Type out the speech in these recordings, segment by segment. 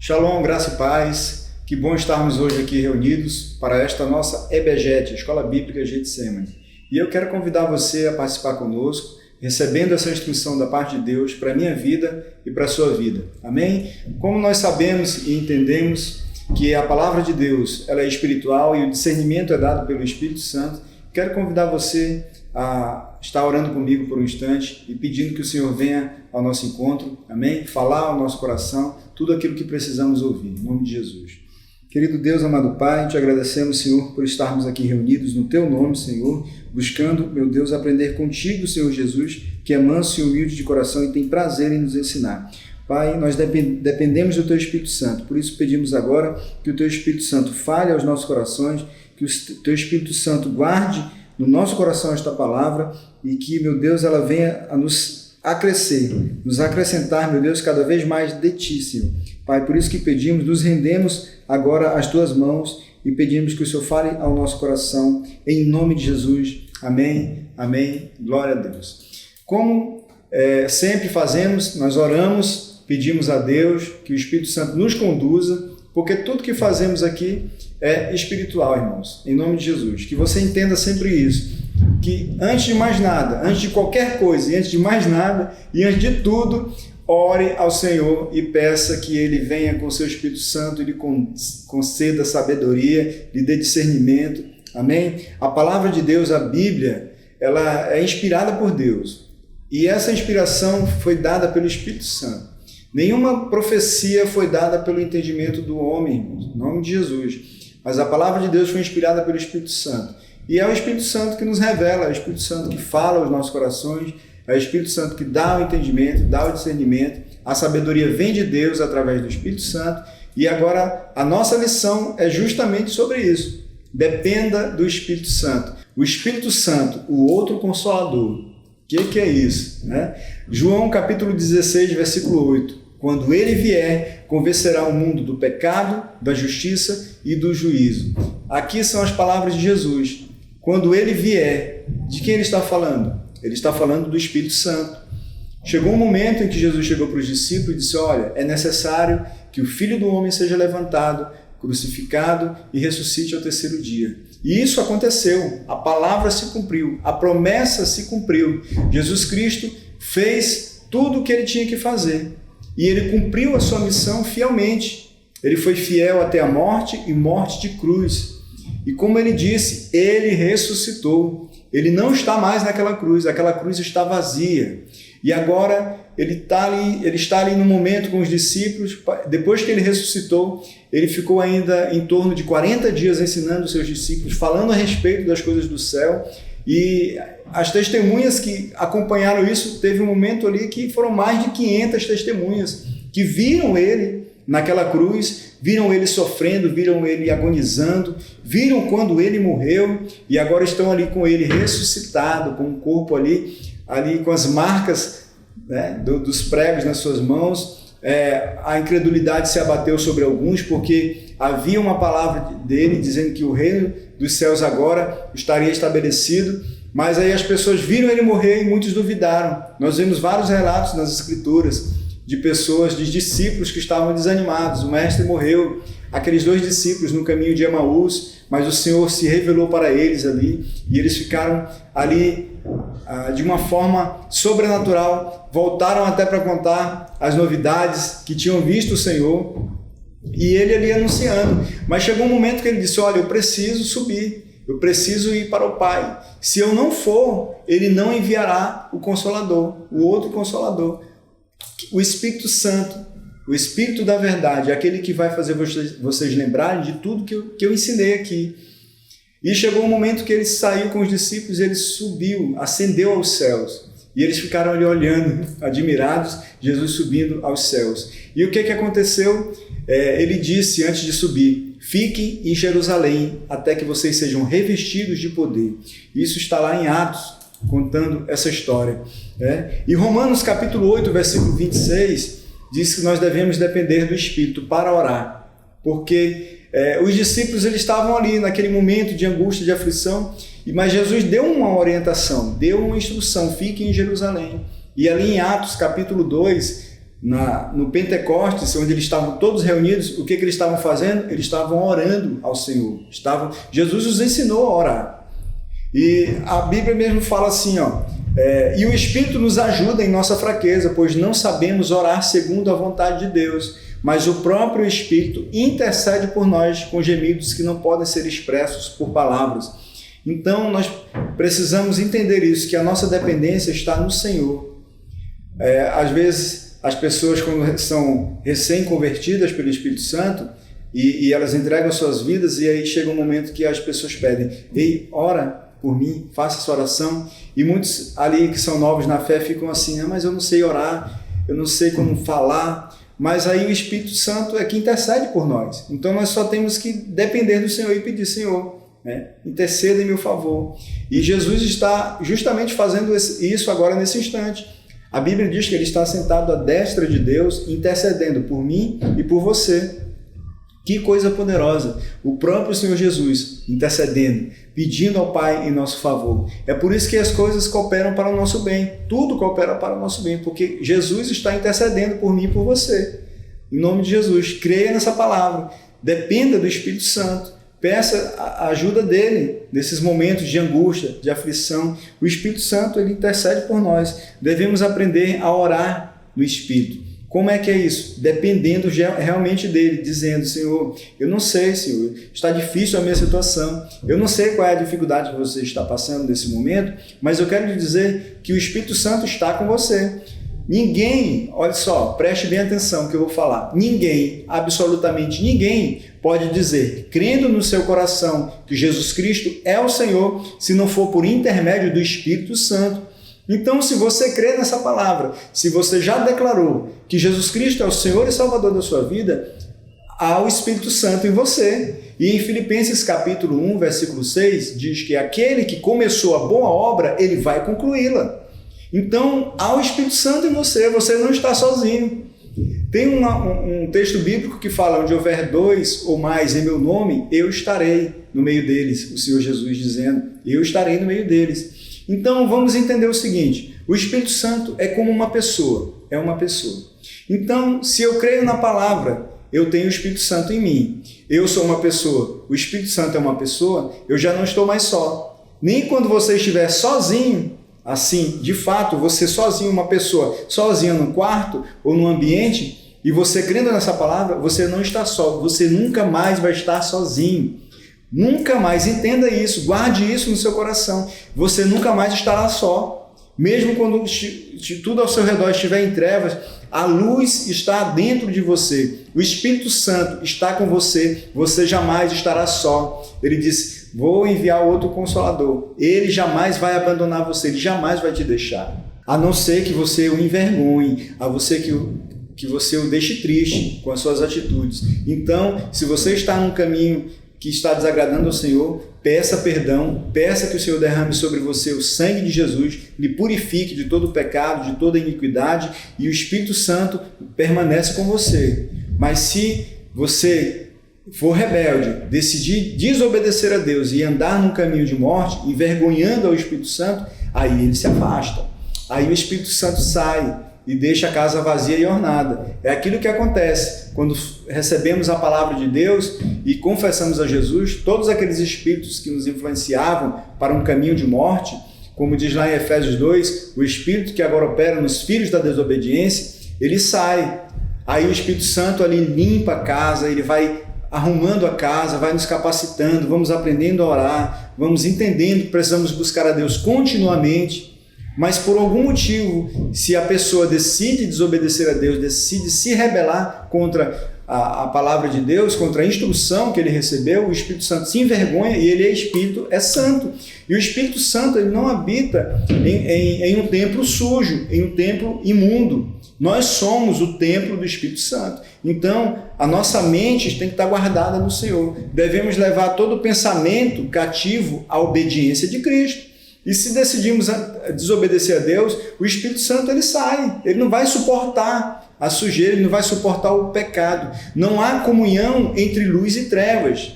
Shalom, graça e paz. Que bom estarmos hoje aqui reunidos para esta nossa EBGET, Escola Bíblica Getsemane. E eu quero convidar você a participar conosco, recebendo essa instrução da parte de Deus para a minha vida e para a sua vida. Amém? Como nós sabemos e entendemos que a palavra de Deus ela é espiritual e o discernimento é dado pelo Espírito Santo, quero convidar você a estar orando comigo por um instante e pedindo que o Senhor venha ao nosso encontro, amém? Falar ao nosso coração tudo aquilo que precisamos ouvir, em nome de Jesus. Querido Deus, amado Pai, te agradecemos, Senhor, por estarmos aqui reunidos no Teu nome, Senhor, buscando, meu Deus, aprender contigo, Senhor Jesus, que é manso e humilde de coração e tem prazer em nos ensinar. Pai, nós dependemos do Teu Espírito Santo, por isso pedimos agora que o Teu Espírito Santo fale aos nossos corações, que o Teu Espírito Santo guarde no nosso coração esta palavra e que, meu Deus, ela venha a nos acrescer, nos acrescentar, meu Deus, cada vez mais de Ti, Senhor. Pai, por isso que pedimos, nos rendemos agora às Tuas mãos e pedimos que o Senhor fale ao nosso coração, em nome de Jesus. Amém, amém, glória a Deus. Como sempre fazemos, nós oramos, pedimos a Deus que o Espírito Santo nos conduza, porque tudo que fazemos aqui é espiritual, irmãos, em nome de Jesus. Que você entenda sempre isso, que antes de mais nada, antes de qualquer coisa, e antes de mais nada, e antes de tudo, ore ao Senhor e peça que Ele venha com o seu Espírito Santo e lhe conceda sabedoria, lhe dê discernimento, amém? A palavra de Deus, a Bíblia, ela é inspirada por Deus, e essa inspiração foi dada pelo Espírito Santo. Nenhuma profecia foi dada pelo entendimento do homem, irmãos, em nome de Jesus. Mas a palavra de Deus foi inspirada pelo Espírito Santo. E é o Espírito Santo que nos revela, é o Espírito Santo que fala aos nossos corações, é o Espírito Santo que dá o entendimento, dá o discernimento. A sabedoria vem de Deus através do Espírito Santo. E agora a nossa lição é justamente sobre isso. Dependa do Espírito Santo. O Espírito Santo, o outro Consolador. O que é isso? João capítulo 16, versículo 8. Quando ele vier, convencerá o mundo do pecado, da justiça e do juízo. Aqui são as palavras de Jesus. Quando ele vier, de quem ele está falando? Ele está falando do Espírito Santo. Chegou um momento em que Jesus chegou para os discípulos e disse: olha, é necessário que o Filho do Homem seja levantado, crucificado e ressuscite ao terceiro dia. E isso aconteceu, a palavra se cumpriu, a promessa se cumpriu. Jesus Cristo fez tudo o que ele tinha que fazer. E ele cumpriu a sua missão fielmente. Ele foi fiel até a morte e morte de cruz. E como ele disse, ele ressuscitou. Ele não está mais naquela cruz, aquela cruz está vazia. E agora ele está ali no momento com os discípulos. Depois que ele ressuscitou, ele ficou ainda em torno de 40 dias ensinando os seus discípulos, falando a respeito das coisas do céu. E as testemunhas que acompanharam isso, teve um momento ali que foram mais de 500 testemunhas que viram ele naquela cruz, viram ele sofrendo, viram ele agonizando, viram quando ele morreu e agora estão ali com ele ressuscitado, com o corpo ali com as marcas dos pregos nas suas mãos. A incredulidade se abateu sobre alguns porque havia uma palavra dele dizendo que o reino dos céus agora estaria estabelecido, mas aí as pessoas viram ele morrer e muitos duvidaram. Nós vemos vários relatos nas escrituras de pessoas, de discípulos que estavam desanimados. O mestre morreu, aqueles 2 discípulos no caminho de Emaús, mas o Senhor se revelou para eles ali e eles ficaram ali de uma forma sobrenatural, voltaram até para contar as novidades que tinham visto o Senhor e ele ali anunciando. Mas chegou um momento que ele disse: olha, eu preciso subir, eu preciso ir para o Pai. Se eu não for, ele não enviará o Consolador, o outro Consolador, o Espírito Santo, o Espírito da verdade, aquele que vai fazer vocês lembrarem de tudo que eu ensinei aqui. E chegou um momento que ele saiu com os discípulos, ele subiu, ascendeu aos céus. E eles ficaram ali olhando, admirados, Jesus subindo aos céus. E o que aconteceu? Ele disse antes de subir: fiquem em Jerusalém até que vocês sejam revestidos de poder. Isso está lá em Atos, contando essa história. E Romanos capítulo 8, versículo 26, diz que nós devemos depender do Espírito para orar, porque os discípulos eles estavam ali naquele momento de angústia, de aflição, mas Jesus deu uma orientação, deu uma instrução: fiquem em Jerusalém. E ali em Atos capítulo 2, no Pentecostes, onde eles estavam todos reunidos, o que eles estavam fazendo? Eles estavam orando ao Senhor. Jesus os ensinou a orar. E a Bíblia mesmo fala assim, e o Espírito nos ajuda em nossa fraqueza, pois não sabemos orar segundo a vontade de Deus, mas o próprio Espírito intercede por nós com gemidos que não podem ser expressos por palavras. Então, nós precisamos entender isso, que a nossa dependência está no Senhor. Às vezes, as pessoas, quando são recém-convertidas pelo Espírito Santo, e elas entregam suas vidas, e aí chega um momento que as pessoas pedem, ei, ora por mim, faça essa oração. E muitos ali que são novos na fé ficam assim, mas eu não sei orar, eu não sei como falar. Mas aí o Espírito Santo é que intercede por nós. Então nós só temos que depender do Senhor e pedir, Senhor, interceda em meu favor. E Jesus está justamente fazendo isso agora nesse instante. A Bíblia diz que Ele está sentado à destra de Deus, intercedendo por mim e por você. Que coisa poderosa! O próprio Senhor Jesus intercedendo, pedindo ao Pai em nosso favor. É por isso que as coisas cooperam para o nosso bem. Tudo coopera para o nosso bem, porque Jesus está intercedendo por mim e por você. Em nome de Jesus, creia nessa palavra. Dependa do Espírito Santo. Peça a ajuda dele nesses momentos de angústia, de aflição. O Espírito Santo, ele intercede por nós. Devemos aprender a orar no Espírito. Como é que é isso? Dependendo realmente dele, dizendo, Senhor, eu não sei, Senhor, está difícil a minha situação, eu não sei qual é a dificuldade que você está passando nesse momento, mas eu quero lhe dizer que o Espírito Santo está com você. Ninguém, olha só, preste bem atenção no que eu vou falar, ninguém, absolutamente ninguém, pode dizer, crendo no seu coração que Jesus Cristo é o Senhor, se não for por intermédio do Espírito Santo. Então, se você crê nessa palavra, se você já declarou que Jesus Cristo é o Senhor e Salvador da sua vida, há o Espírito Santo em você. E em Filipenses capítulo 1, versículo 6, diz que aquele que começou a boa obra, ele vai concluí-la. Então, há o Espírito Santo em você, você não está sozinho. Tem um texto bíblico que fala, onde houver 2 ou mais em meu nome, eu estarei no meio deles. O Senhor Jesus dizendo, eu estarei no meio deles. Então, vamos entender o seguinte, o Espírito Santo é como uma pessoa, é uma pessoa. Então, se eu creio na palavra, eu tenho o Espírito Santo em mim. Eu sou uma pessoa, o Espírito Santo é uma pessoa, eu já não estou mais só. Nem quando você estiver sozinho, assim, de fato, você sozinho, uma pessoa, sozinha no quarto ou no ambiente, e você crendo nessa palavra, você não está só, você nunca mais vai estar sozinho. Nunca mais, entenda isso, guarde isso no seu coração. Você nunca mais estará só. Mesmo quando tudo ao seu redor estiver em trevas, a luz está dentro de você. O Espírito Santo está com você. Você jamais estará só. Ele disse, vou enviar outro Consolador. Ele jamais vai abandonar você, ele jamais vai te deixar. A não ser que você o envergonhe, a você que você o deixe triste com as suas atitudes. Então, se você está num caminho que está desagradando ao Senhor, peça perdão, peça que o Senhor derrame sobre você o sangue de Jesus, lhe purifique de todo o pecado, de toda a iniquidade, e o Espírito Santo permanece com você. Mas se você for rebelde, decidir desobedecer a Deus e andar num caminho de morte, envergonhando ao Espírito Santo, aí ele se afasta. Aí o Espírito Santo sai e deixa a casa vazia e ornada. É aquilo que acontece quando recebemos a palavra de Deus e confessamos a Jesus, todos aqueles espíritos que nos influenciavam para um caminho de morte, como diz lá em Efésios 2, o espírito que agora opera nos filhos da desobediência, ele sai. Aí o Espírito Santo ali limpa a casa, ele vai arrumando a casa, vai nos capacitando, vamos aprendendo a orar, vamos entendendo que precisamos buscar a Deus continuamente. Mas por algum motivo, se a pessoa decide desobedecer a Deus, decide se rebelar contra a palavra de Deus, contra a instrução que ele recebeu, o Espírito Santo se envergonha e ele é Espírito, é santo. E o Espírito Santo ele não habita em um templo sujo, em um templo imundo. Nós somos o templo do Espírito Santo. Então, a nossa mente tem que estar guardada no Senhor. Devemos levar todo o pensamento cativo à obediência de Cristo. E se decidimos desobedecer a Deus, o Espírito Santo ele sai, ele não vai suportar a sujeira, ele não vai suportar o pecado. Não há comunhão entre luz e trevas.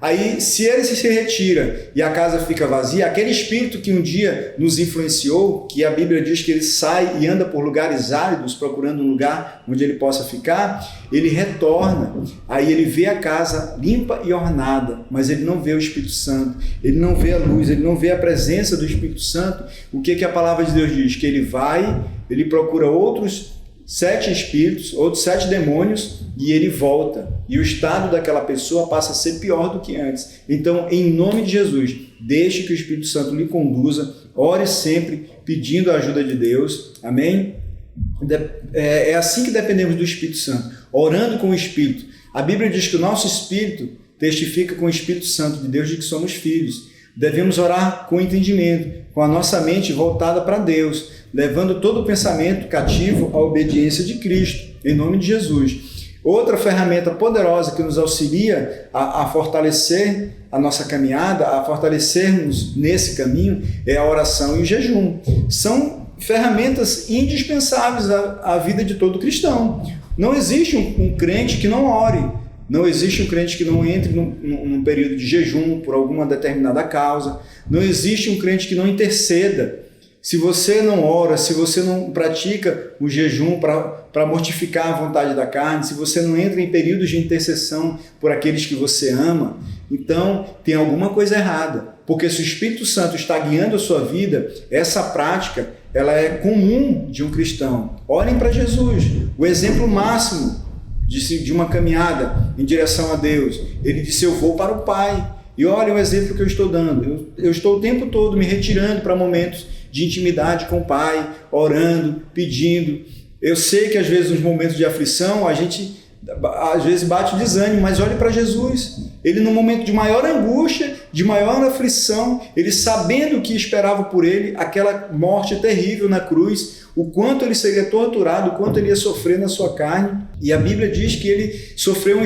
Aí, se ele se retira e a casa fica vazia, aquele espírito que um dia nos influenciou, que a Bíblia diz que ele sai e anda por lugares áridos, procurando um lugar onde ele possa ficar, ele retorna. Aí ele vê a casa limpa e ornada, mas ele não vê o Espírito Santo, ele não vê a luz, ele não vê a presença do Espírito Santo. O que a palavra de Deus diz? Que ele vai, ele procura outros 7 espíritos, outros 7 demônios, e ele volta. E o estado daquela pessoa passa a ser pior do que antes. Então, em nome de Jesus, deixe que o Espírito Santo lhe conduza, ore sempre pedindo a ajuda de Deus. Amém? É assim que dependemos do Espírito Santo, orando com o Espírito. A Bíblia diz que o nosso Espírito testifica com o Espírito Santo de Deus de que somos filhos. Devemos orar com entendimento, com a nossa mente voltada para Deus, levando todo o pensamento cativo à obediência de Cristo, em nome de Jesus. Outra ferramenta poderosa que nos auxilia a fortalecer a nossa caminhada, a fortalecermos nesse caminho, é a oração e o jejum. São ferramentas indispensáveis à vida de todo cristão. Não existe um crente que não ore. Não existe um crente que não entre num período de jejum por alguma determinada causa. Não existe um crente que não interceda. Se você não ora, se você não pratica o jejum para mortificar a vontade da carne, se você não entra em períodos de intercessão por aqueles que você ama, então tem alguma coisa errada. Porque se o Espírito Santo está guiando a sua vida, essa prática ela é comum de um cristão. Olhem para Jesus, o exemplo máximo de uma caminhada em direção a Deus. Ele disse: eu vou para o Pai. E olha o exemplo que eu estou dando. Eu estou o tempo todo me retirando para momentos de intimidade com o Pai, orando, pedindo. Eu sei que às vezes nos momentos de aflição a gente às vezes bate o desânimo, mas olhe para Jesus. Ele no momento de maior angústia, de maior aflição, ele sabendo o que esperava por ele, aquela morte terrível na cruz, o quanto ele seria torturado, o quanto ele ia sofrer na sua carne. E a Bíblia diz que ele sofreu um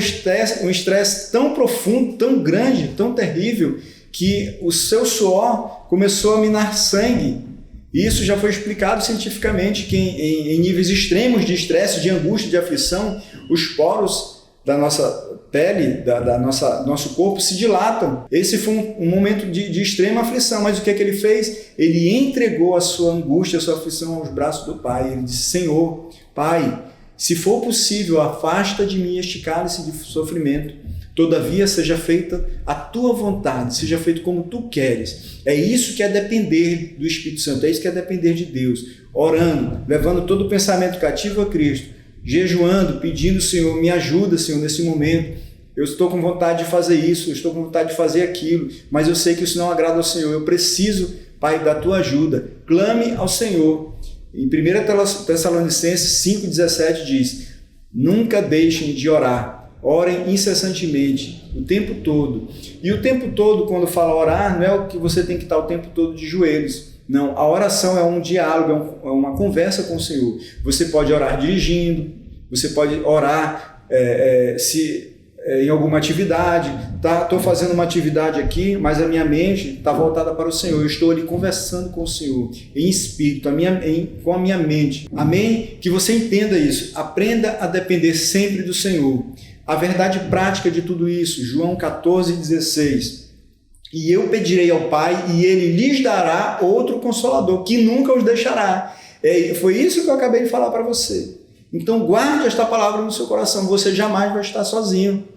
estresse tão profundo, tão grande, tão terrível, que o seu suor começou a minar sangue. E isso já foi explicado cientificamente, que em níveis extremos de estresse, de angústia, de aflição, os poros da nossa pele, nosso corpo se dilatam. Esse foi um momento de extrema aflição, mas o que é que ele fez? Ele entregou a sua angústia, a sua aflição aos braços do Pai. Ele disse: Senhor, Pai, se for possível, afasta de mim este cálice de sofrimento. Todavia, seja feita a tua vontade, seja feito como tu queres. É isso que é depender do Espírito Santo, é isso que é depender de Deus. Orando, levando todo o pensamento cativo a Cristo, jejuando, pedindo: Senhor, me ajuda, Senhor, nesse momento. Eu estou com vontade de fazer isso, eu estou com vontade de fazer aquilo, mas eu sei que isso não agrada ao Senhor. Eu preciso, Pai, da tua ajuda. Clame ao Senhor. Em 1 Tessalonicenses 5,17 diz: nunca deixem de orar. Orem incessantemente, o tempo todo. E o tempo todo, quando fala orar, não é o que você tem que estar o tempo todo de joelhos. Não, a oração é um diálogo, é uma conversa com o Senhor. Você pode orar dirigindo, você pode orar em alguma atividade. Estou fazendo uma atividade aqui, mas a minha mente está voltada para o Senhor. Eu estou ali conversando com o Senhor, em espírito, com a minha mente. Amém? Que você entenda isso. Aprenda a depender sempre do Senhor. A verdade prática de tudo isso, João 14,16. E eu pedirei ao Pai, e Ele lhes dará outro Consolador, que nunca os deixará. Foi isso que eu acabei de falar para você. Então guarde esta palavra no seu coração, você jamais vai estar sozinho.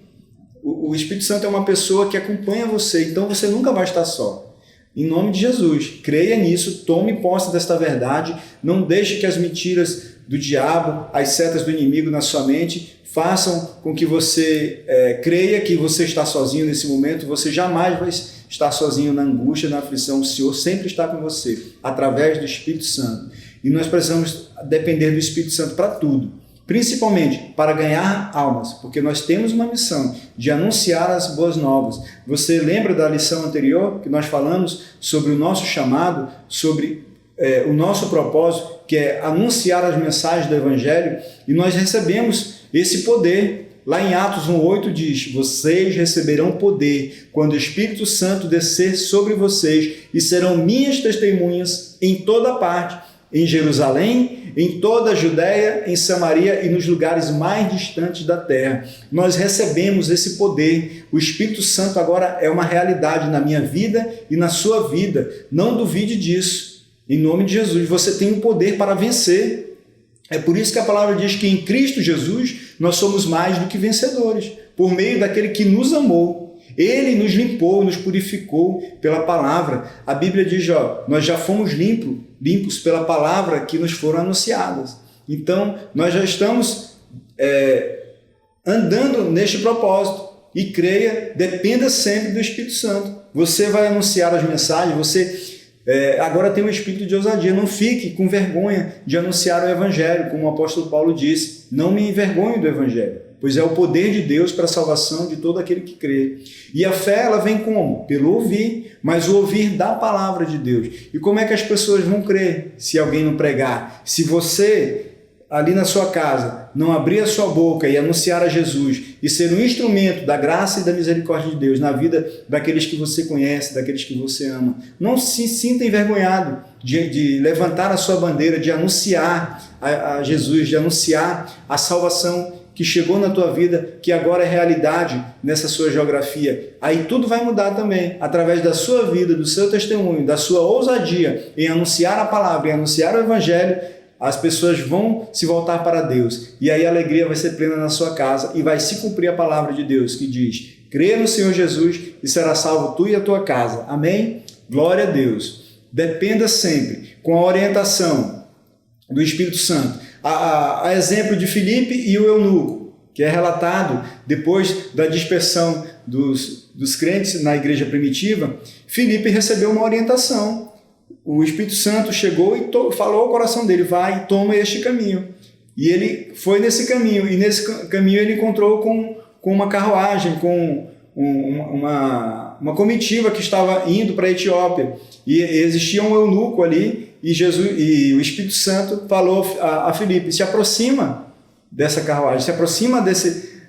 O Espírito Santo é uma pessoa que acompanha você, então você nunca vai estar só. Em nome de Jesus, creia nisso, tome posse desta verdade, não deixe que as mentiras do diabo, as setas do inimigo na sua mente façam com que você creia que você está sozinho nesse momento. Você jamais vai estar sozinho na angústia, na aflição. O Senhor sempre está com você, através do Espírito Santo. E nós precisamos depender do Espírito Santo para tudo, principalmente para ganhar almas, porque nós temos uma missão de anunciar as boas novas. Você lembra da lição anterior que nós falamos sobre o nosso chamado, sobre o nosso propósito, que é anunciar as mensagens do Evangelho, e nós recebemos esse poder. Lá em Atos 1,8 diz: vocês receberão poder quando o Espírito Santo descer sobre vocês e serão minhas testemunhas em toda parte, em Jerusalém, em toda a Judéia, em Samaria e nos lugares mais distantes da terra. Nós recebemos esse poder. O Espírito Santo agora é uma realidade na minha vida e na sua vida. Não duvide disso. Em nome de Jesus, você tem o poder para vencer. É por isso que a palavra diz que em Cristo Jesus nós somos mais do que vencedores, por meio daquele que nos amou. Ele nos limpou, nos purificou pela palavra. A Bíblia diz, nós já fomos limpos pela palavra que nos foram anunciadas. Então, nós já estamos andando neste propósito. E creia, dependa sempre do Espírito Santo. Você vai anunciar as mensagens, você agora tem um espírito de ousadia. Não fique com vergonha de anunciar o Evangelho, como o apóstolo Paulo disse. Não me envergonhe do Evangelho, pois é o poder de Deus para a salvação de todo aquele que crê. E a fé, ela vem como? Pelo ouvir, mas o ouvir da palavra de Deus. E como é que as pessoas vão crer se alguém não pregar? Se você, ali na sua casa, não abrir a sua boca e anunciar a Jesus e ser um instrumento da graça e da misericórdia de Deus na vida daqueles que você conhece, daqueles que você ama. Não se sinta envergonhado de levantar a sua bandeira, de anunciar a Jesus, de anunciar a salvação que chegou na tua vida, que agora é realidade nessa sua geografia. Aí tudo vai mudar também, através da sua vida, do seu testemunho, da sua ousadia em anunciar a palavra, em anunciar o Evangelho. As pessoas vão se voltar para Deus, e aí a alegria vai ser plena na sua casa, e vai se cumprir a palavra de Deus, que diz, crê no Senhor Jesus e será salvo tu e a tua casa. Amém? Glória a Deus. Dependa sempre, com a orientação do Espírito Santo. A exemplo de Filipe e o eunuco, que é relatado depois da dispersão dos crentes na igreja primitiva, Filipe recebeu uma orientação. O Espírito Santo chegou e falou ao coração dele, vai e toma este caminho. E ele foi nesse caminho, e nesse caminho ele encontrou com uma carruagem, com uma comitiva que estava indo para a Etiópia. E existia um eunuco ali, e o Espírito Santo falou a Filipe, se aproxima dessa carruagem, se aproxima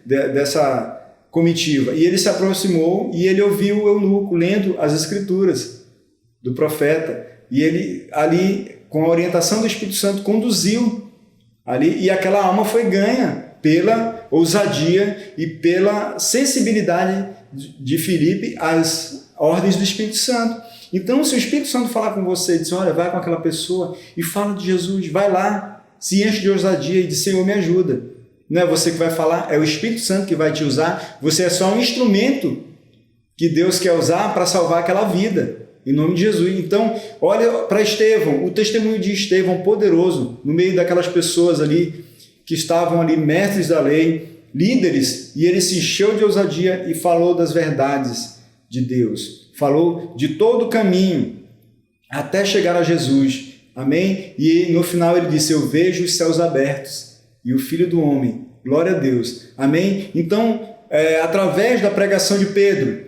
dessa comitiva. E ele se aproximou e ele ouviu o eunuco lendo as escrituras do profeta. E ele ali, com a orientação do Espírito Santo, conduziu ali, e aquela alma foi ganha pela ousadia e pela sensibilidade de Filipe às ordens do Espírito Santo. Então, se o Espírito Santo falar com você e dizer, olha, vai com aquela pessoa e fala de Jesus, vai lá, se enche de ousadia e diz, Senhor, me ajuda. Não é você que vai falar, é o Espírito Santo que vai te usar. Você é só um instrumento que Deus quer usar para salvar aquela vida. Em nome de Jesus. Então, olha para Estevão, o testemunho de Estevão poderoso, no meio daquelas pessoas ali, que estavam ali, mestres da lei, líderes, e ele se encheu de ousadia e falou das verdades de Deus. Falou de todo o caminho, até chegar a Jesus. Amém? E no final ele disse, eu vejo os céus abertos, e o Filho do Homem. Glória a Deus. Amém? Então, através da pregação de Pedro,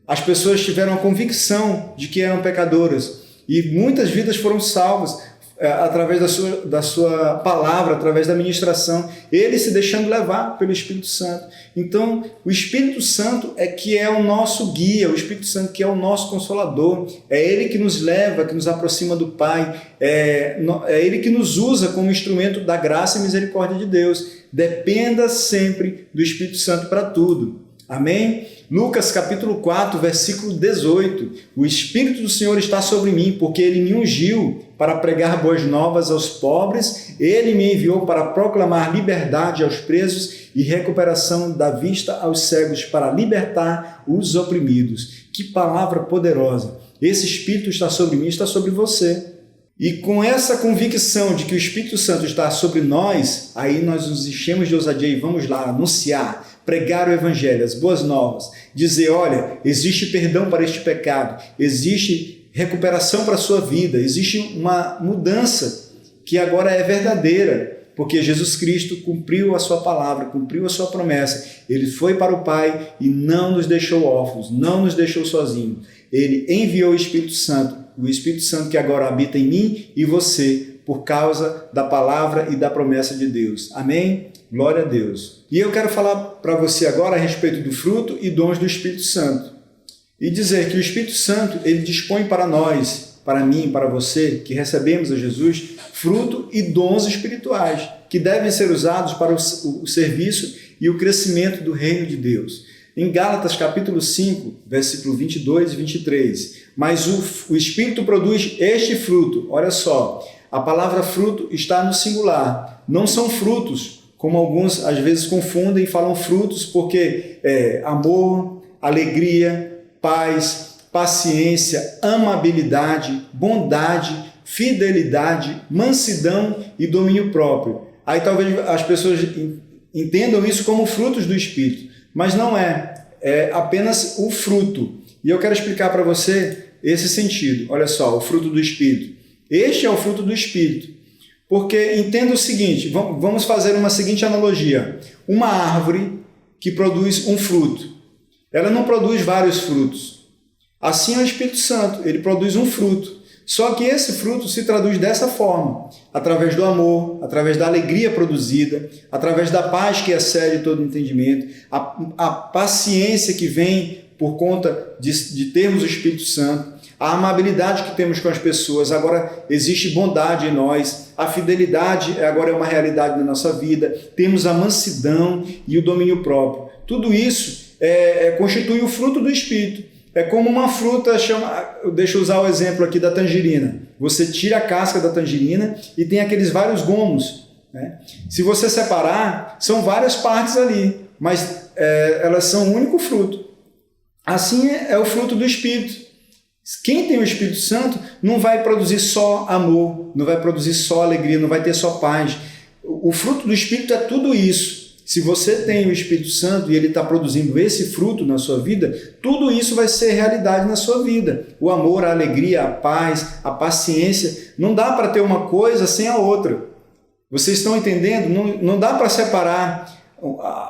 as pessoas tiveram a convicção de que eram pecadoras e muitas vidas foram salvas através da sua palavra, através da ministração, ele se deixando levar pelo Espírito Santo. Então, o Espírito Santo é que é o nosso guia, o Espírito Santo que é o nosso consolador, é ele que nos leva, que nos aproxima do Pai, é ele que nos usa como instrumento da graça e misericórdia de Deus. Dependa sempre do Espírito Santo para tudo. Amém? Lucas capítulo 4, versículo 18. O Espírito do Senhor está sobre mim, porque Ele me ungiu para pregar boas novas aos pobres. Ele me enviou para proclamar liberdade aos presos e recuperação da vista aos cegos, para libertar os oprimidos. Que palavra poderosa! Esse Espírito está sobre mim, está sobre você. E com essa convicção de que o Espírito Santo está sobre nós, aí nós nos enchemos de ousadia e vamos lá anunciar, pregar o Evangelho, as boas novas, dizer, olha, existe perdão para este pecado, existe recuperação para a sua vida, existe uma mudança que agora é verdadeira, porque Jesus Cristo cumpriu a sua palavra, cumpriu a sua promessa, ele foi para o Pai e não nos deixou órfãos, não nos deixou sozinhos, ele enviou o Espírito Santo que agora habita em mim e você, por causa da palavra e da promessa de Deus. Amém? Glória a Deus. E eu quero falar para você agora a respeito do fruto e dons do Espírito Santo. E dizer que o Espírito Santo, ele dispõe para nós para mim, para você, que recebemos a Jesus, fruto e dons espirituais, que devem ser usados para o serviço e o crescimento do reino de Deus. Em Gálatas capítulo 5, versículo 22 e 23, mas o Espírito produz este fruto. Olha só, a palavra fruto está no singular, não são frutos, como alguns às vezes confundem e falam frutos, porque amor, alegria, paz, paciência, amabilidade, bondade, fidelidade, mansidão e domínio próprio. Aí talvez as pessoas entendam isso como frutos do Espírito, mas não é apenas o fruto. E eu quero explicar para você esse sentido. Olha só, o fruto do Espírito. Este é o fruto do Espírito. Porque entenda o seguinte, vamos fazer uma seguinte analogia. Uma árvore que produz um fruto, ela não produz vários frutos. Assim é o Espírito Santo, ele produz um fruto. Só que esse fruto se traduz dessa forma, através do amor, através da alegria produzida, através da paz que excede todo entendimento, a paciência que vem por conta de termos o Espírito Santo, a amabilidade que temos com as pessoas, agora existe bondade em nós, a fidelidade agora é uma realidade na nossa vida, temos a mansidão e o domínio próprio. Tudo isso constitui o fruto do Espírito. É como uma fruta, deixa eu usar o exemplo aqui da tangerina. Você tira a casca da tangerina e tem aqueles vários gomos, né? Se você separar, são várias partes ali, mas elas são um único fruto. Assim é o fruto do Espírito. Quem tem o Espírito Santo não vai produzir só amor, não vai produzir só alegria, não vai ter só paz. O fruto do Espírito é tudo isso. Se você tem o Espírito Santo e ele está produzindo esse fruto na sua vida, tudo isso vai ser realidade na sua vida. O amor, a alegria, a paz, a paciência. Não dá para ter uma coisa sem a outra. Vocês estão entendendo? Não dá para separar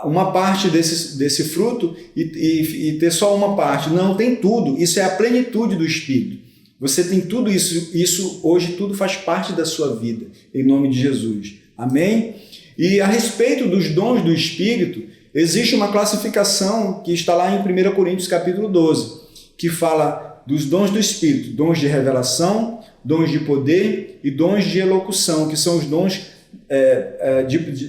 uma parte desse fruto e ter só uma parte. Não, tem tudo. Isso é a plenitude do Espírito. Você tem tudo isso. Isso hoje tudo faz parte da sua vida. Em nome de Jesus. Amém? E a respeito dos dons do Espírito, existe uma classificação que está lá em 1 Coríntios capítulo 12, que fala dos dons do Espírito, dons de revelação, dons de poder e dons de elocução, que são os dons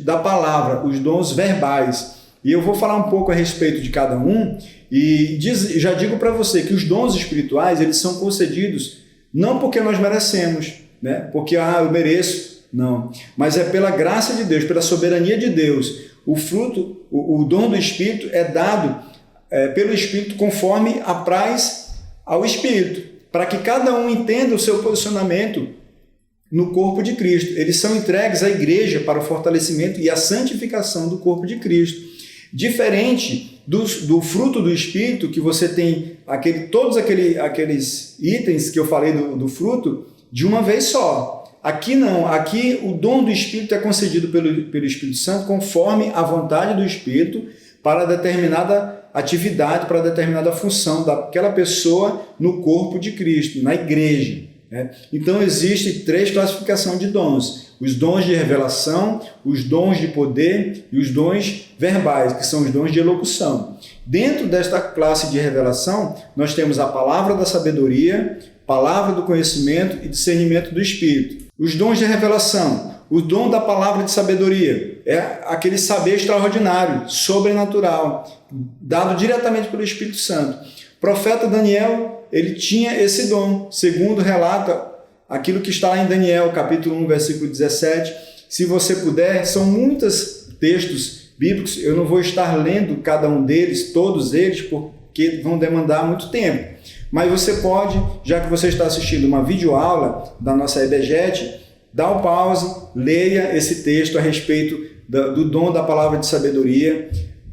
da palavra, os dons verbais. E eu vou falar um pouco a respeito de cada um e já digo para você que os dons espirituais, eles são concedidos não porque nós merecemos, né? Porque eu mereço. Não, mas é pela graça de Deus, pela soberania de Deus. O fruto, o dom do Espírito é dado pelo Espírito conforme apraz ao Espírito, para que cada um entenda o seu posicionamento no corpo de Cristo. Eles são entregues à igreja para o fortalecimento e a santificação do corpo de Cristo. Diferente do fruto do Espírito, que você tem todos aqueles itens que eu falei do fruto, de uma vez só. Aqui não, aqui o dom do Espírito é concedido pelo Espírito Santo conforme a vontade do Espírito para determinada atividade, para determinada função daquela pessoa no corpo de Cristo, na igreja, né? Então existem 3 classificações de dons: os dons de revelação, os dons de poder e os dons verbais, que são os dons de elocução. Dentro desta classe de revelação, nós temos a palavra da sabedoria, palavra do conhecimento e discernimento do Espírito. Os dons de revelação, o dom da palavra de sabedoria, é aquele saber extraordinário, sobrenatural, dado diretamente pelo Espírito Santo. O profeta Daniel, ele tinha esse dom, segundo relata aquilo que está lá em Daniel, capítulo 1, versículo 17. Se você puder, são muitos textos bíblicos, eu não vou estar lendo cada um deles, todos eles, porque vão demandar muito tempo. Mas você pode, já que você está assistindo uma videoaula da nossa EBJET, dá um pause, leia esse texto a respeito do dom da palavra de sabedoria.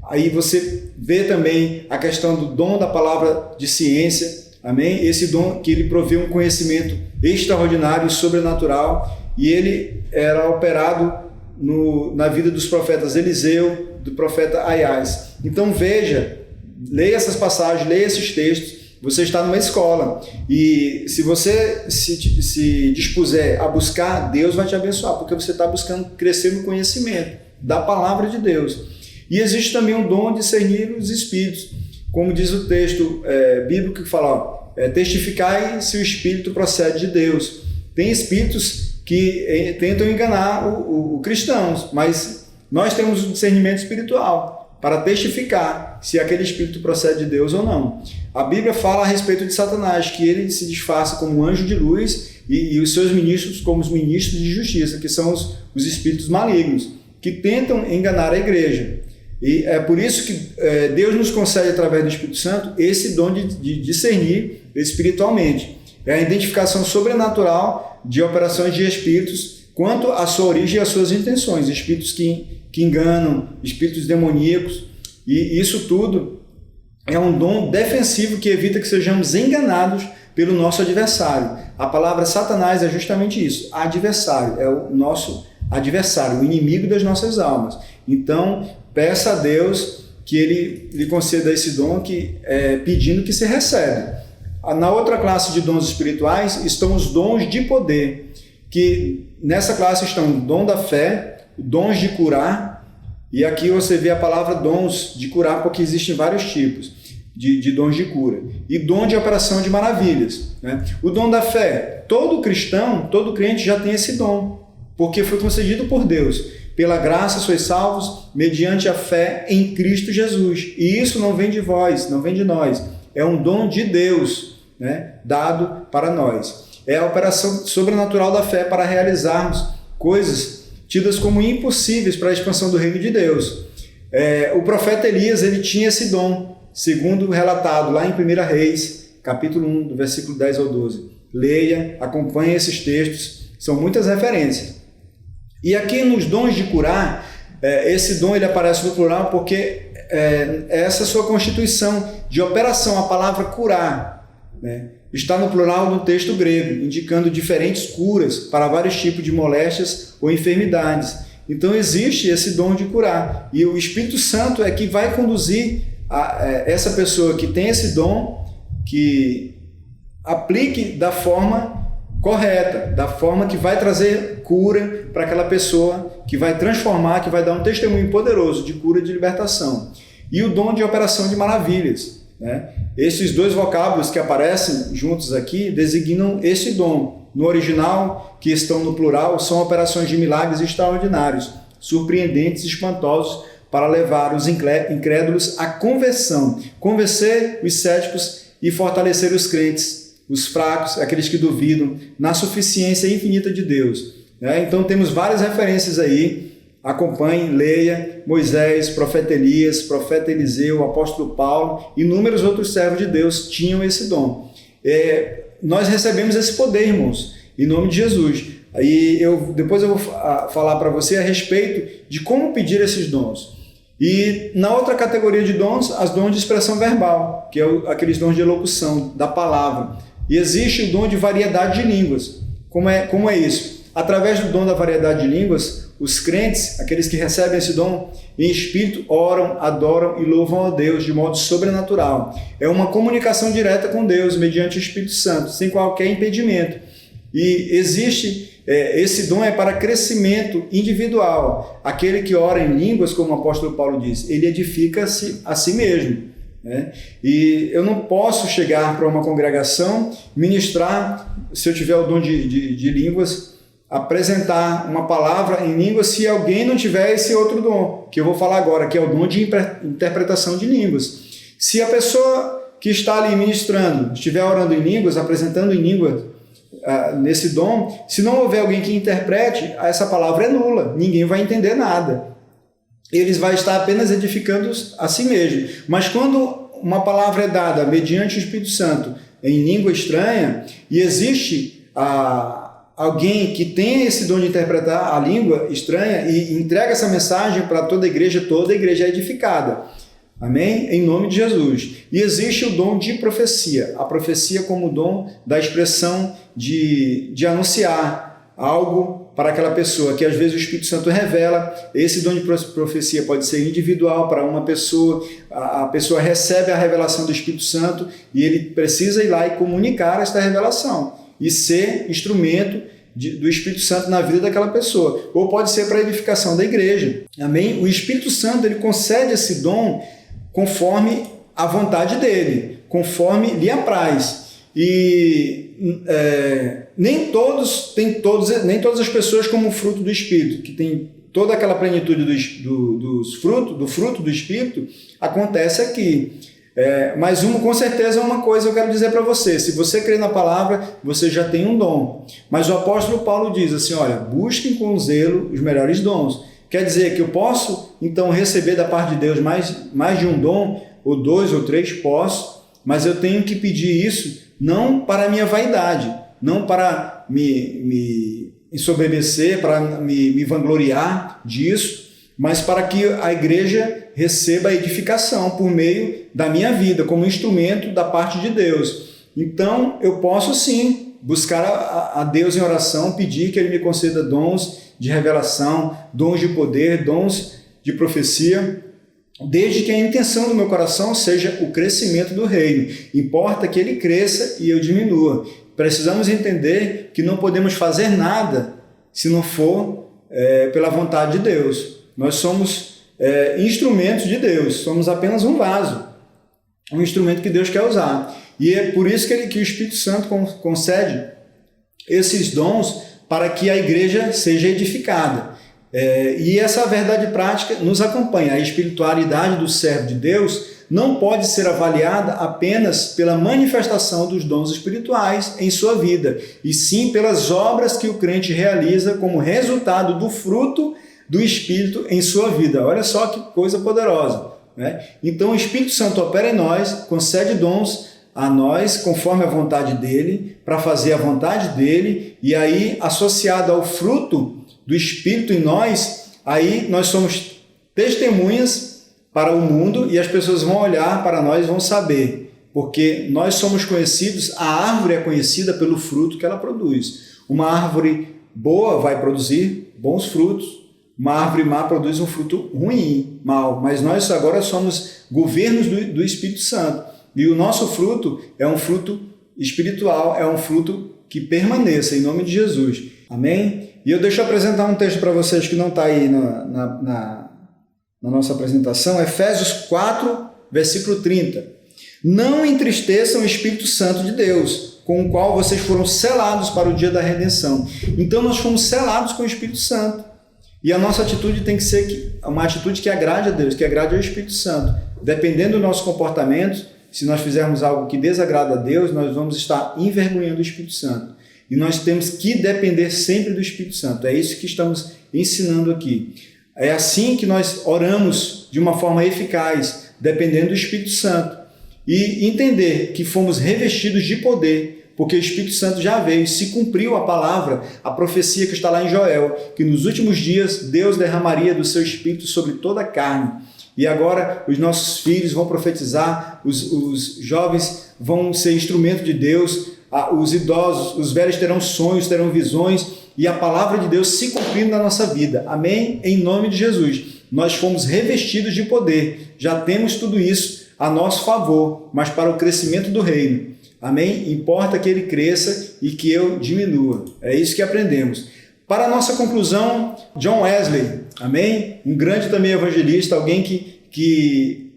Aí você vê também a questão do dom da palavra de ciência, amém? Esse dom que ele provê um conhecimento extraordinário e sobrenatural, e ele era operado na vida dos profetas Eliseu, do profeta Aias. Então veja, leia essas passagens, leia esses textos. Você está numa escola e se você se dispuser a buscar, Deus vai te abençoar, porque você está buscando crescer no conhecimento da palavra de Deus. E existe também um dom de discernir os espíritos, como diz o texto bíblico que fala, testificai se o Espírito procede de Deus. Tem espíritos que tentam enganar o cristãos, mas nós temos o discernimento espiritual para testificar se aquele espírito procede de Deus ou não. A Bíblia fala a respeito de Satanás, que ele se disfarça como anjo de luz e os seus ministros como os ministros de justiça, que são os espíritos malignos, que tentam enganar a igreja. E é por isso que Deus nos concede, através do Espírito Santo, esse dom de discernir espiritualmente. É a identificação sobrenatural de operações de espíritos quanto à sua origem e às suas intenções. Espíritos que enganam, espíritos demoníacos. E isso tudo é um dom defensivo que evita que sejamos enganados pelo nosso adversário. A palavra Satanás é justamente isso, adversário, é o nosso adversário, o inimigo das nossas almas. Então, peça a Deus que Ele lhe conceda esse dom, pedindo que se recebe. Na outra classe de dons espirituais estão os dons de poder, que nessa classe estão o dom da fé, dons de curar, e aqui você vê a palavra dons de curar, porque existem vários tipos de dons de cura, e dom de operação de maravilhas, né? O dom da fé, todo cristão, todo crente já tem esse dom, porque foi concedido por Deus. Pela graça sois salvos mediante a fé em Cristo Jesus. E isso não vem de vós, não vem de nós. É um dom de Deus, né, dado para nós. É a operação sobrenatural da fé para realizarmos coisas tidas como impossíveis para a expansão do reino de Deus. O profeta Elias, ele tinha esse dom, segundo relatado lá em 1 Reis, capítulo 1, do versículo 10 ao 12. Leia, acompanhe esses textos, são muitas referências. E aqui nos dons de curar, esse dom ele aparece no plural porque essa sua constituição de operação, a palavra curar, né, está no plural no texto grego, indicando diferentes curas para vários tipos de moléstias ou enfermidades. Então existe esse dom de curar. E o Espírito Santo é que vai conduzir essa pessoa que tem esse dom, que aplique da forma correta, da forma que vai trazer cura para aquela pessoa, que vai transformar, que vai dar um testemunho poderoso de cura e de libertação. E o dom de operação de maravilhas, né? Esses dois vocábulos que aparecem juntos aqui designam esse dom. No original, que estão no plural, são operações de milagres extraordinários, surpreendentes e espantosos, para levar os incrédulos à conversão, convencer os céticos e fortalecer os crentes, os fracos, aqueles que duvidam, na suficiência infinita de Deus. Então temos várias referências aí, acompanhe, leia, Moisés, profeta Elias, profeta Eliseu, apóstolo Paulo e inúmeros outros servos de Deus tinham esse dom. Nós recebemos esse poder, irmãos, em nome de Jesus. Aí depois eu vou falar para você a respeito de como pedir esses dons. E na outra categoria de dons, as dons de expressão verbal, que é aqueles dons de elocução, da palavra. E existe o dom de variedade de línguas. Como é isso? Através do dom da variedade de línguas, os crentes, aqueles que recebem esse dom, em espírito, oram, adoram e louvam a Deus de modo sobrenatural. É uma comunicação direta com Deus, mediante o Espírito Santo, sem qualquer impedimento. E existe... esse dom é para crescimento individual. Aquele que ora em línguas, como o apóstolo Paulo diz, ele edifica-se a si mesmo, né? E eu não posso chegar para uma congregação, ministrar, se eu tiver o dom de línguas, apresentar uma palavra em línguas se alguém não tiver esse outro dom, que eu vou falar agora, que é o dom de interpretação de línguas. Se a pessoa que está ali ministrando estiver orando em línguas, apresentando em línguas, nesse dom, se não houver alguém que interprete, essa palavra é nula, ninguém vai entender nada. Eles vão estar apenas edificando a si mesmo. Mas quando uma palavra é dada mediante o Espírito Santo em língua estranha, e existe alguém que tem esse dom de interpretar a língua estranha e entrega essa mensagem para toda a igreja é edificada. Amém? Em nome de Jesus. E existe o dom de profecia. A profecia como o dom da expressão de anunciar algo para aquela pessoa, que às vezes o Espírito Santo revela. Esse dom de profecia pode ser individual para uma pessoa. A pessoa recebe a revelação do Espírito Santo e ele precisa ir lá e comunicar esta revelação e ser instrumento do Espírito Santo na vida daquela pessoa. Ou pode ser para a edificação da igreja. Amém? O Espírito Santo ele concede esse dom conforme a vontade dele, conforme lhe apraz. E nem todas as pessoas como fruto do Espírito, que tem toda aquela plenitude do fruto do Espírito, acontece aqui. Mas com certeza uma coisa eu quero dizer para você: se você crê na palavra, você já tem um dom. Mas o apóstolo Paulo diz assim: olha, busquem com zelo os melhores dons. Quer dizer que eu posso então receber da parte de Deus mais de um dom, ou 2 ou 3, posso, mas eu tenho que pedir isso não para a minha vaidade, não para me ensoberbecer, para me vangloriar disso, mas para que a igreja receba a edificação por meio da minha vida, como instrumento da parte de Deus. Então, eu posso sim buscar a Deus em oração, pedir que Ele me conceda dons de revelação, dons de poder, dons de profecia, desde que a intenção do meu coração seja o crescimento do reino. Importa que ele cresça e eu diminua. Precisamos entender que não podemos fazer nada se não for pela vontade de Deus. Nós somos instrumentos de Deus, somos apenas um vaso, um instrumento que Deus quer usar. E é por isso que o Espírito Santo concede esses dons para que a igreja seja edificada. E essa verdade prática nos acompanha. A espiritualidade do servo de Deus não pode ser avaliada apenas pela manifestação dos dons espirituais em sua vida, e sim pelas obras que o crente realiza como resultado do fruto do Espírito em sua vida. Olha só que coisa poderosa, né? Então o Espírito Santo opera em nós, concede dons a nós conforme a vontade dele, para fazer a vontade dele, e aí associado ao fruto do Espírito em nós, aí nós somos testemunhas para o mundo, e as pessoas vão olhar para nós e vão saber, porque nós somos conhecidos, a árvore é conhecida pelo fruto que ela produz. Uma árvore boa vai produzir bons frutos, uma árvore má produz um fruto ruim, mau, mas nós agora somos governos do Espírito Santo, e o nosso fruto é um fruto espiritual, é um fruto que permaneça, em nome de Jesus. Amém? E eu deixo apresentar um texto para vocês que não está aí na nossa apresentação, Efésios 4, versículo 30. Não entristeçam o Espírito Santo de Deus, com o qual vocês foram selados para o dia da redenção. Então nós fomos selados com o Espírito Santo. E a nossa atitude tem que ser uma atitude que agrade a Deus, que agrade ao Espírito Santo. Dependendo do nosso comportamento, se nós fizermos algo que desagrada a Deus, nós vamos estar envergonhando o Espírito Santo. E nós temos que depender sempre do Espírito Santo. É isso que estamos ensinando aqui. É assim que nós oramos de uma forma eficaz, dependendo do Espírito Santo. E entender que fomos revestidos de poder, porque o Espírito Santo já veio, se cumpriu a palavra, a profecia que está lá em Joel, que nos últimos dias Deus derramaria do seu Espírito sobre toda a carne. E agora os nossos filhos vão profetizar, os jovens vão ser instrumento de Deus, os idosos, os velhos terão sonhos, terão visões, e a palavra de Deus se cumprindo na nossa vida. Amém? Em nome de Jesus. Nós fomos revestidos de poder, já temos tudo isso a nosso favor, mas para o crescimento do reino. Amém? Importa que ele cresça e que eu diminua. É isso que aprendemos. Para a nossa conclusão, John Wesley, amém? Um grande também evangelista, alguém que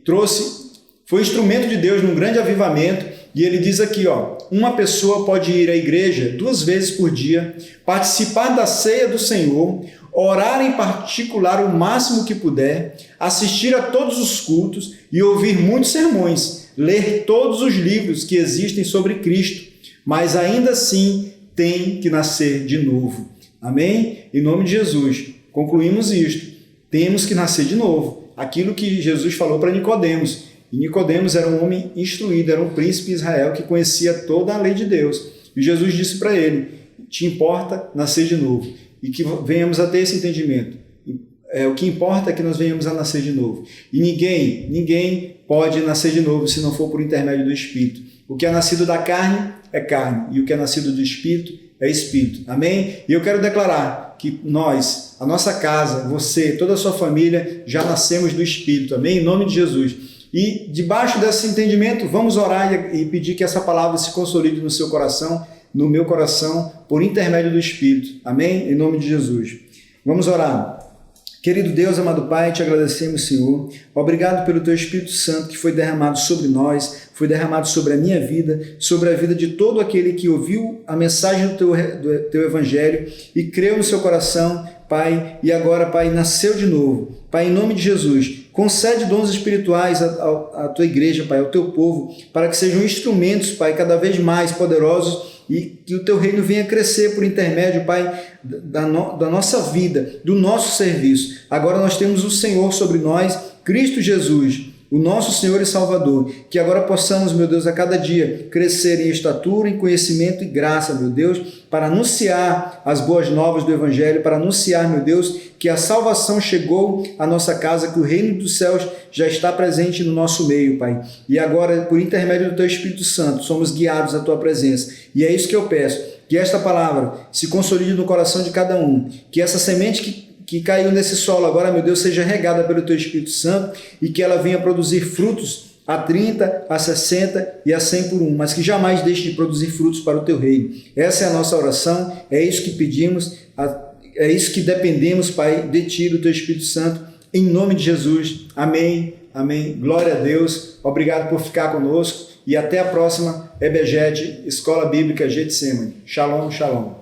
foi instrumento de Deus num grande avivamento, e ele diz aqui, uma pessoa pode ir à igreja 2 vezes por dia, participar da ceia do Senhor, orar em particular o máximo que puder, assistir a todos os cultos e ouvir muitos sermões, ler todos os livros que existem sobre Cristo, mas ainda assim tem que nascer de novo. Amém? Em nome de Jesus. Concluímos isto. Temos que nascer de novo. Aquilo que Jesus falou para Nicodemos. E Nicodemos era um homem instruído, era um príncipe de Israel que conhecia toda a lei de Deus. E Jesus disse para ele, te importa nascer de novo. E que venhamos a ter esse entendimento. O que importa é que nós venhamos a nascer de novo. E ninguém pode nascer de novo se não for por intermédio do Espírito. O que é nascido da carne é carne. E o que é nascido do Espírito é Espírito. Amém? E eu quero declarar que nós, a nossa casa, você, toda a sua família, já nascemos do Espírito. Amém? Em nome de Jesus. E debaixo desse entendimento, vamos orar e pedir que essa palavra se consolide no seu coração, no meu coração, por intermédio do Espírito. Amém? Em nome de Jesus. Vamos orar. Querido Deus, amado Pai, te agradecemos, Senhor. Obrigado pelo Teu Espírito Santo que foi derramado sobre nós, foi derramado sobre a minha vida, sobre a vida de todo aquele que ouviu a mensagem do Teu Evangelho e creu no seu coração, Pai, e agora, Pai, nasceu de novo. Pai, em nome de Jesus, concede dons espirituais à Tua igreja, Pai, ao Teu povo, para que sejam instrumentos, Pai, cada vez mais poderosos e que o Teu reino venha crescer por intermédio, Pai, da nossa vida, do nosso serviço. Agora nós temos o Senhor sobre nós, Cristo Jesus, o nosso Senhor e Salvador, que agora possamos, meu Deus, a cada dia crescer em estatura, em conhecimento e graça, meu Deus, para anunciar as boas novas do Evangelho, para anunciar, meu Deus, que a salvação chegou à nossa casa, que o reino dos céus já está presente no nosso meio, Pai. E agora, por intermédio do Teu Espírito Santo, somos guiados à Tua presença. E é isso que eu peço, que esta palavra se consolide no coração de cada um, que essa semente que caiu nesse solo agora, meu Deus, seja regada pelo Teu Espírito Santo e que ela venha produzir frutos a 30, a 60 e a 100 por um, mas que jamais deixe de produzir frutos para o Teu reino. Essa é a nossa oração, é isso que pedimos, é isso que dependemos, Pai, de Ti, do Teu Espírito Santo, em nome de Jesus. Amém, amém. Glória a Deus. Obrigado por ficar conosco e até a próxima EBGET, Escola Bíblica Getsemane. Shalom, shalom.